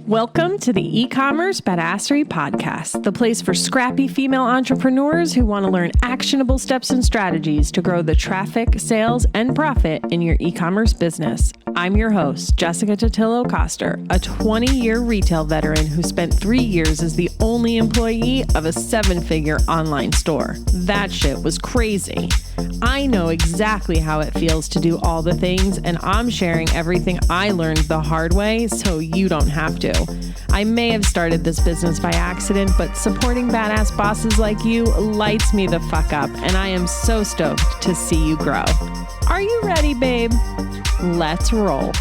Welcome to the eCommerce Badassery Podcast, the place for scrappy female entrepreneurs who want to learn actionable steps and strategies to grow the traffic, sales, and profit in your e-commerce business. I'm your host, Jessica Totillo-Coster, a 20-year retail veteran who spent 3 years as the only employee of a 7-figure online store. That shit was crazy. I know exactly how it feels to do all the things, and I'm sharing everything I learned the hard way so you don't have to. I may have started this business by accident, but supporting badass bosses like you lights me the fuck up, and I am so stoked to see you grow. Are you ready, babe? Let's roll.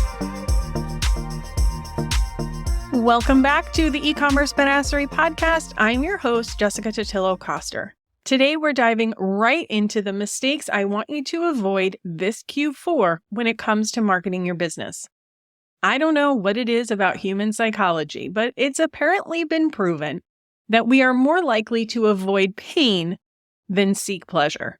Welcome back to the eCommerce Badassery Podcast. I'm your host, Jessica Totillo-Coster. Today, we're diving right into the mistakes I want you to avoid this Q4 when it comes to marketing your business. I don't know what it is about human psychology, but it's apparently been proven that we are more likely to avoid pain than seek pleasure.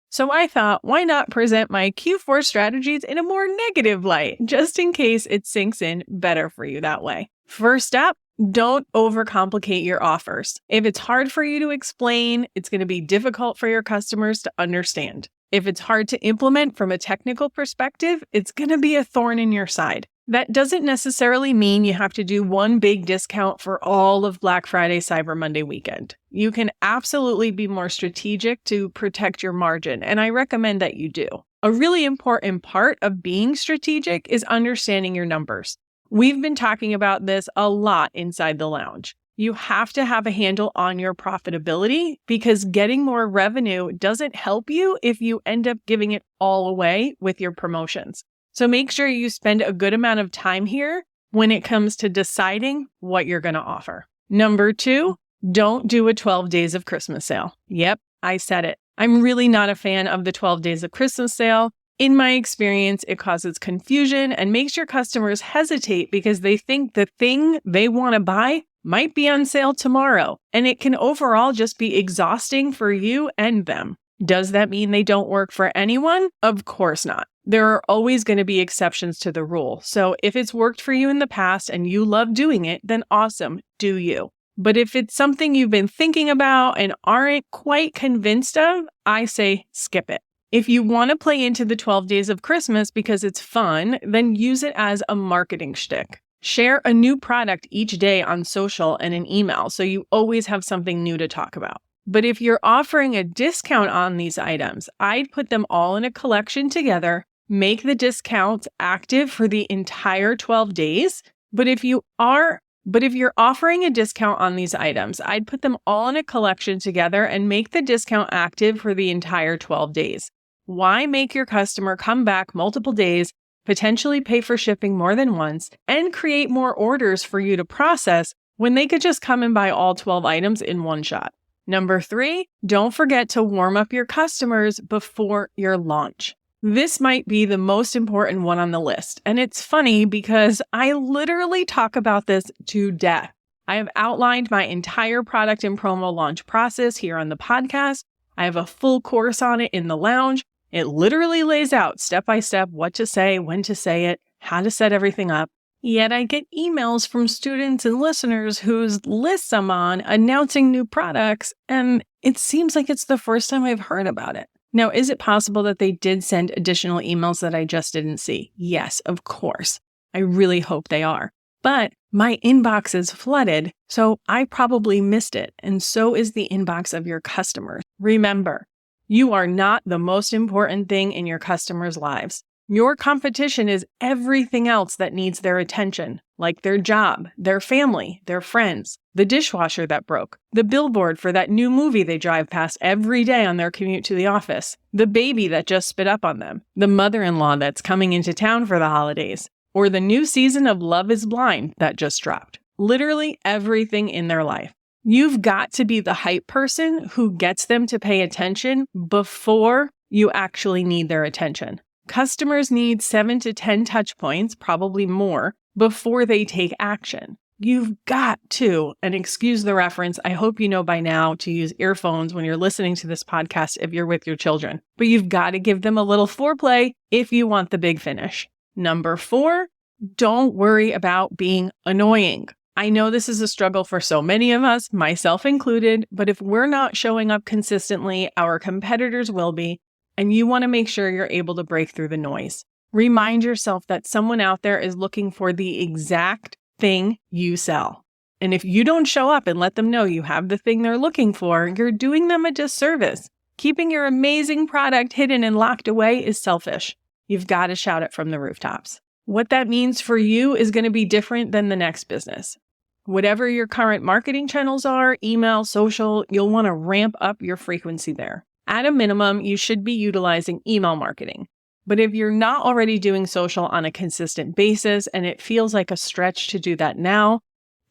So I thought, why not present my Q4 strategies in a more negative light, just in case it sinks in better for you that way. First up, don't overcomplicate your offers. If it's hard for you to explain, it's going to be difficult for your customers to understand. If it's hard to implement from a technical perspective, it's going to be a thorn in your side. That doesn't necessarily mean you have to do one big discount for all of Black Friday, Cyber Monday weekend. You can absolutely be more strategic to protect your margin, and I recommend that you do. A really important part of being strategic is understanding your numbers. We've been talking about this a lot inside the lounge. You have to have a handle on your profitability because getting more revenue doesn't help you if you end up giving it all away with your promotions. So make sure you spend a good amount of time here when it comes to deciding what you're going to offer. Number 2, don't do a 12 days of Christmas sale. Yep, I said it. I'm really not a fan of the 12 days of Christmas sale. In my experience, it causes confusion and makes your customers hesitate because they think the thing they want to buy might be on sale tomorrow, and it can overall just be exhausting for you and them. Does that mean they don't work for anyone? Of course not. There are always going to be exceptions to the rule. So if it's worked for you in the past and you love doing it, then awesome, do you. But if it's something you've been thinking about and aren't quite convinced of, I say skip it. If you want to play into the 12 days of Christmas because it's fun, then use it as a marketing shtick. Share a new product each day on social and an email so you always have something new to talk about. But if you're offering a discount on these items, I'd put them all in a collection together, make the discounts active for the entire 12 days. But if you're offering a discount on these items, I'd put them all in a collection together and make the discount active for the entire 12 days. Why make your customer come back multiple days, potentially pay for shipping more than once, and create more orders for you to process when they could just come and buy all 12 items in one shot? Number 3, don't forget to warm up your customers before your launch. This might be the most important one on the list. And it's funny because I literally talk about this to death. I have outlined my entire product and promo launch process here on the podcast. I have a full course on it in the lounge. It literally lays out step by step what to say, when to say it, how to set everything up. Yet I get emails from students and listeners whose lists I'm on announcing new products, and it seems like it's the first time I've heard about it. Now, is it possible that they did send additional emails that I just didn't see? Yes, of course. I really hope they are. But my inbox is flooded, so I probably missed it, and so is the inbox of your customers. Remember, you are not the most important thing in your customers' lives. Your competition is everything else that needs their attention, like their job, their family, their friends, the dishwasher that broke, the billboard for that new movie they drive past every day on their commute to the office, the baby that just spit up on them, the mother-in-law that's coming into town for the holidays, or the new season of Love is Blind that just dropped. Literally everything in their life. You've got to be the hype person who gets them to pay attention before you actually need their attention. Customers need 7 to 10 touch points, probably more, before they take action. You've got to, and excuse the reference, I hope you know by now to use earphones when you're listening to this podcast if you're with your children, but you've got to give them a little foreplay if you want the big finish. Number 4, don't worry about being annoying. I know this is a struggle for so many of us, myself included, but if we're not showing up consistently, our competitors will be, and you want to make sure you're able to break through the noise. Remind yourself that someone out there is looking for the exact thing you sell. And if you don't show up and let them know you have the thing they're looking for, you're doing them a disservice. Keeping your amazing product hidden and locked away is selfish. You've got to shout it from the rooftops. What that means for you is going to be different than the next business. Whatever your current marketing channels are, email, social, you'll want to ramp up your frequency there. At a minimum, you should be utilizing email marketing. But if you're not already doing social on a consistent basis and it feels like a stretch to do that now,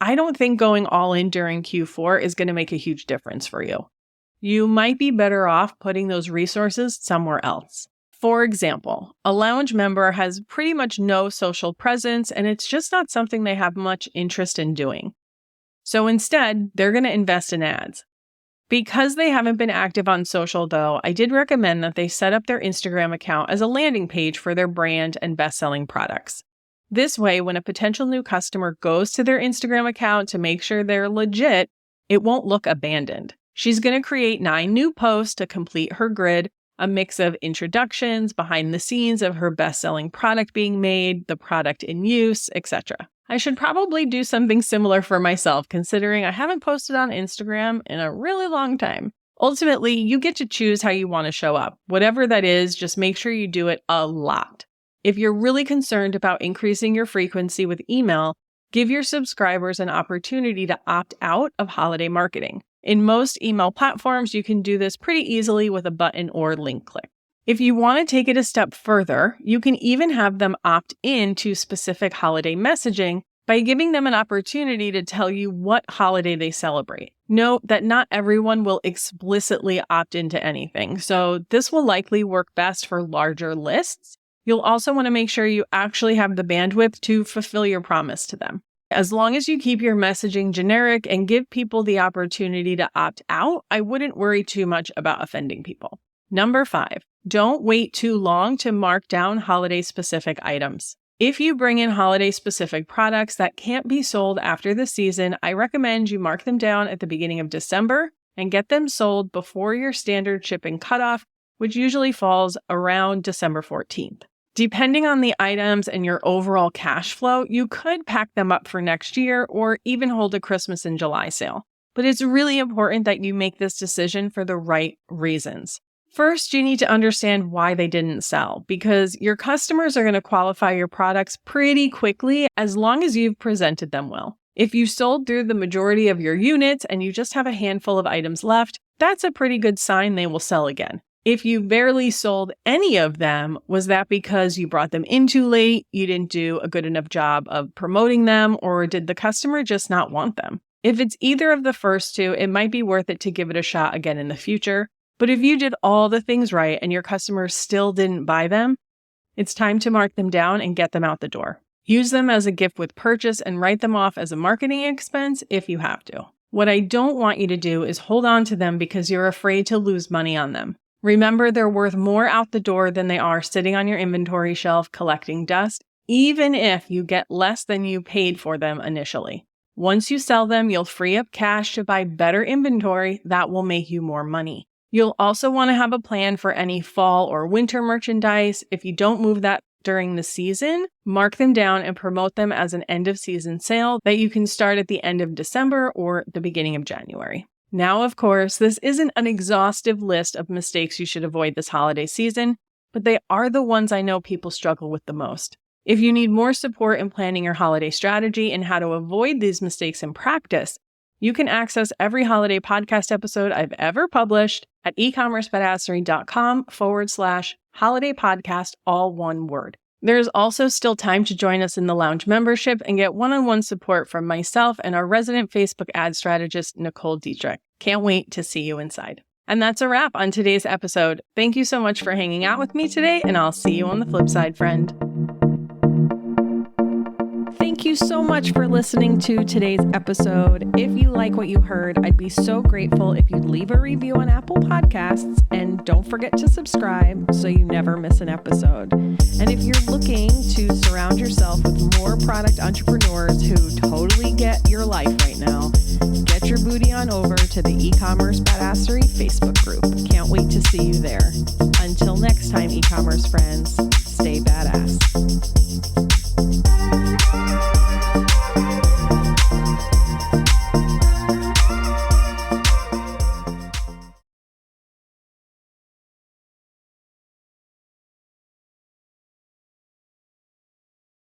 I don't think going all in during Q4 is going to make a huge difference for you. You might be better off putting those resources somewhere else. For example, a lounge member has pretty much no social presence and it's just not something they have much interest in doing. So instead, they're going to invest in ads. Because they haven't been active on social though, I did recommend that they set up their Instagram account as a landing page for their brand and best-selling products. This way, when a potential new customer goes to their Instagram account to make sure they're legit, it won't look abandoned. She's going to create 9 new posts to complete her grid, a mix of introductions, behind the scenes of her best-selling product being made, the product in use, etc. I should probably do something similar for myself, considering I haven't posted on Instagram in a really long time. Ultimately, you get to choose how you want to show up. Whatever that is, just make sure you do it a lot. If you're really concerned about increasing your frequency with email, give your subscribers an opportunity to opt out of holiday marketing. In most email platforms, you can do this pretty easily with a button or link click. If you want to take it a step further, you can even have them opt in to specific holiday messaging by giving them an opportunity to tell you what holiday they celebrate. Note that not everyone will explicitly opt into anything, so this will likely work best for larger lists. You'll also want to make sure you actually have the bandwidth to fulfill your promise to them. As long as you keep your messaging generic and give people the opportunity to opt out, I wouldn't worry too much about offending people. Number 5, don't wait too long to mark down holiday-specific items. If you bring in holiday-specific products that can't be sold after the season, I recommend you mark them down at the beginning of December and get them sold before your standard shipping cutoff, which usually falls around December 14th. Depending on the items and your overall cash flow, you could pack them up for next year or even hold a Christmas and July sale. But it's really important that you make this decision for the right reasons. First, you need to understand why they didn't sell, because your customers are going to qualify your products pretty quickly as long as you've presented them well. If you sold through the majority of your units and you just have a handful of items left, that's a pretty good sign they will sell again. If you barely sold any of them, was that because you brought them in too late, you didn't do a good enough job of promoting them, or did the customer just not want them? If it's either of the first two, it might be worth it to give it a shot again in the future. But if you did all the things right and your customers still didn't buy them, it's time to mark them down and get them out the door. Use them as a gift with purchase and write them off as a marketing expense if you have to. What I don't want you to do is hold on to them because you're afraid to lose money on them. Remember, they're worth more out the door than they are sitting on your inventory shelf collecting dust, even if you get less than you paid for them initially. Once you sell them, you'll free up cash to buy better inventory that will make you more money. You'll also want to have a plan for any fall or winter merchandise. If you don't move that during the season, mark them down and promote them as an end-of-season sale that you can start at the end of December or the beginning of January. Now, of course, this isn't an exhaustive list of mistakes you should avoid this holiday season, but they are the ones I know people struggle with the most. If you need more support in planning your holiday strategy and how to avoid these mistakes in practice, you can access every holiday podcast episode I've ever published at ecommercebadassery.com/holiday podcast, all one word. There's also still time to join us in the lounge membership and get one-on-one support from myself and our resident Facebook ad strategist, Nicole Dietrich. Can't wait to see you inside. And that's a wrap on today's episode. Thank you so much for hanging out with me today, and I'll see you on the flip side, friend. Thank you so much for listening to today's episode. If you like what you heard, I'd be so grateful if you'd leave a review on Apple Podcasts, and don't forget to subscribe so you never miss an episode. And if you're looking to surround yourself with more product entrepreneurs who totally get your life right now, get your booty on over to the eCommerce Badassery Facebook group. Can't wait to see you there. Until next time, e-commerce friends, stay badass.